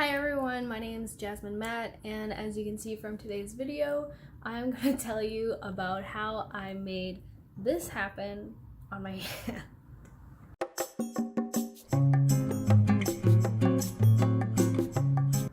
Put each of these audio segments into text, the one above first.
Hi everyone, my name is Jasmine Matt, and as you can see from today's video, I'm going to tell you about how I made this happen on my hand.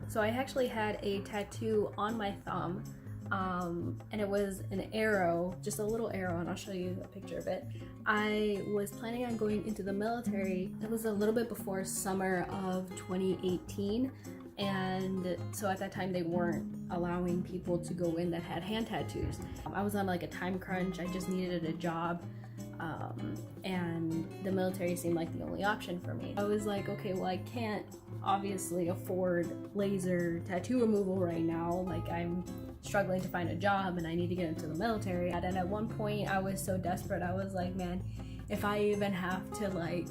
So I actually had a tattoo on my thumb, and it was an arrow, just a little arrow, and I'll show you a picture of it. I was planning on going into the military. It was a little bit before summer of 2018, and so at that time they weren't allowing people to go in that had hand tattoos. I was on like a time crunch. I just needed a job, and the military seemed like the only option for me. I was like, okay, well, I can't obviously afford laser tattoo removal right now. Like, I'm struggling to find a job and I need to get into the military. And at one point I was so desperate, I was like, man, if I even have to like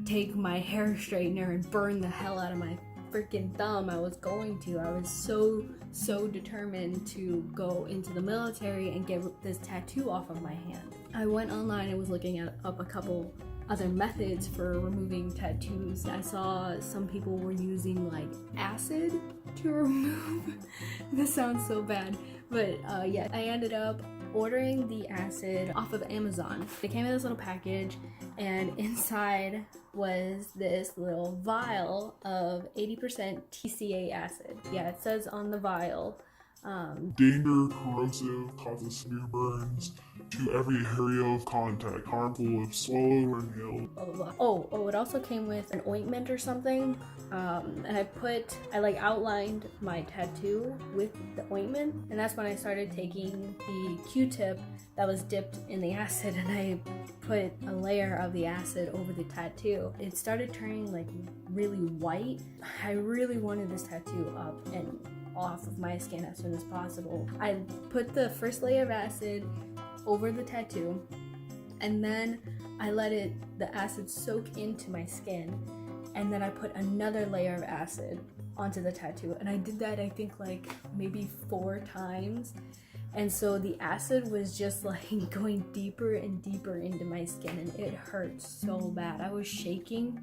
take my hair straightener and burn the hell out of my freaking thumb, I was going to. I was so determined to go into the military and get this tattoo off of my hand. I went online and was looking up a couple other methods for removing tattoos. I saw some people were using like acid to remove. This sounds so bad, but yeah, I ended up ordering the acid off of Amazon. It came in this little package, and inside was this little vial of 80% TCA acid. Yeah, it says on the vial, danger, corrosive, causes severe burns to every area of contact, harmful if swallowed or inhaled. Blah, blah, blah. Oh, it also came with an ointment or something, and I like outlined my tattoo with the ointment, and that's when I started taking the Q-tip that was dipped in the acid, and I put a layer of the acid over the tattoo. It started turning like really white. I really wanted this tattoo up and off of my skin as soon as possible. I put the first layer of acid over the tattoo, and then I let the acid soak into my skin, and then I put another layer of acid onto the tattoo, and I did that I think like maybe 4 times, and so the acid was just like going deeper and deeper into my skin, and it hurt so bad. I was shaking,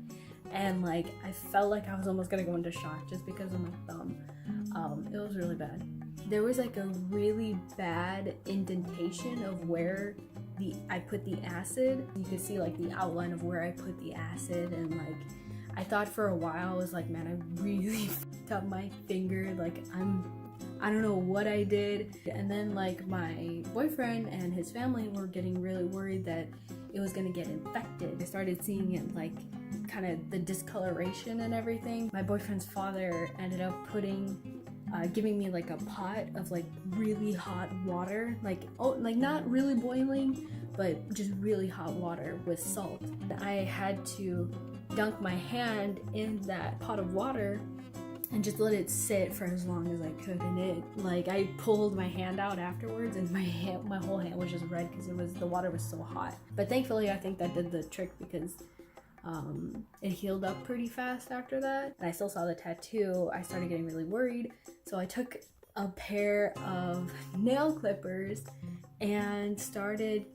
and like I felt like I was almost gonna go into shock just because of my thumb. It was really bad. There was like a really bad indentation of where I put the acid. You could see like the outline of where I put the acid, and like I thought for a while, I was like, man, I really fucked up my finger. Like I don't know what I did. And then like my boyfriend and his family were getting really worried that it was gonna get infected. They started seeing it like kind of the discoloration and everything. My boyfriend's father ended up giving me like a pot of like really hot water, like not really boiling, but just really hot water with salt. I had to dunk my hand in that pot of water and just let it sit for as long as I could, and I pulled my hand out afterwards, and my whole hand was just red because the water was so hot. But thankfully I think that did the trick, because it healed up pretty fast after that, and I still saw the tattoo. I started getting really worried, so I took a pair of nail clippers and started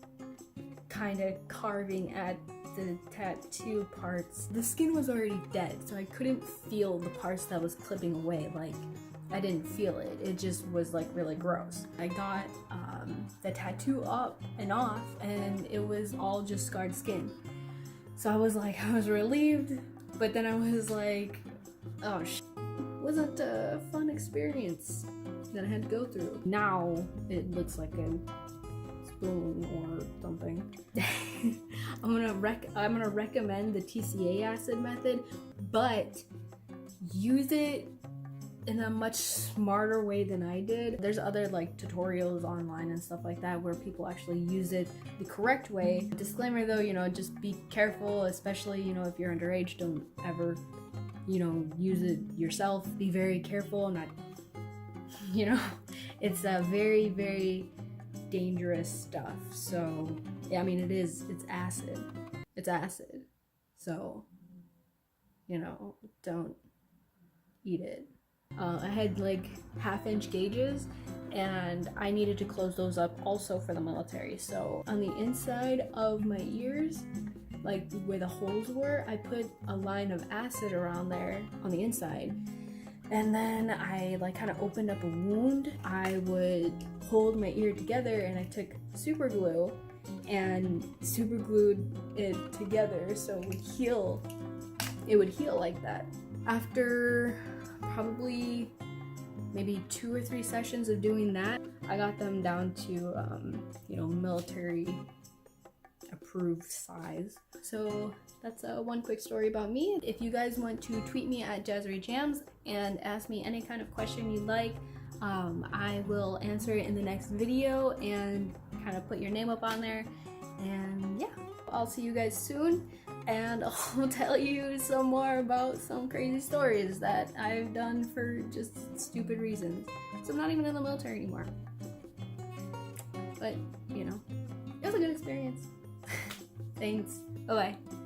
kind of carving at the tattoo parts. The skin was already dead, so I couldn't feel the parts that was clipping away. Like, I didn't feel it. It just was like really gross. I got the tattoo up and off, and it was all just scarred skin. So I was relieved, but then I was like, oh wasn't a fun experience that I had to go through. Now it looks like a spoon or something. I'm gonna recommend the TCA acid method, but use it in a much smarter way than I did. There's other like tutorials online and stuff like that where people actually use it the correct way. Disclaimer though, just be careful, especially, if you're underage. Don't ever, use it yourself. Be very careful, not, it's a very, very dangerous stuff. So, yeah, I mean, it's acid. It's acid. So, don't eat it. I had like 1/2-inch gauges, and I needed to close those up also for the military. So on the inside of my ears, like where the holes were, I put a line of acid around there on the inside, and then I like kind of opened up a wound. I would hold my ear together and I took super glue and super glued it together so it would heal. It would heal like that. After probably maybe 2 or 3 sessions of doing that, I got them down to you know, military approved size. So that's one quick story about me. If you guys want to tweet me at JazRayJams and ask me any kind of question you'd like, I will answer it in the next video and kind of put your name up on there. And yeah, I'll see you guys soon, and I'll tell you some more about some crazy stories that I've done for just stupid reasons. So I'm not even in the military anymore. But, you know, it was a good experience. Thanks. Bye-bye.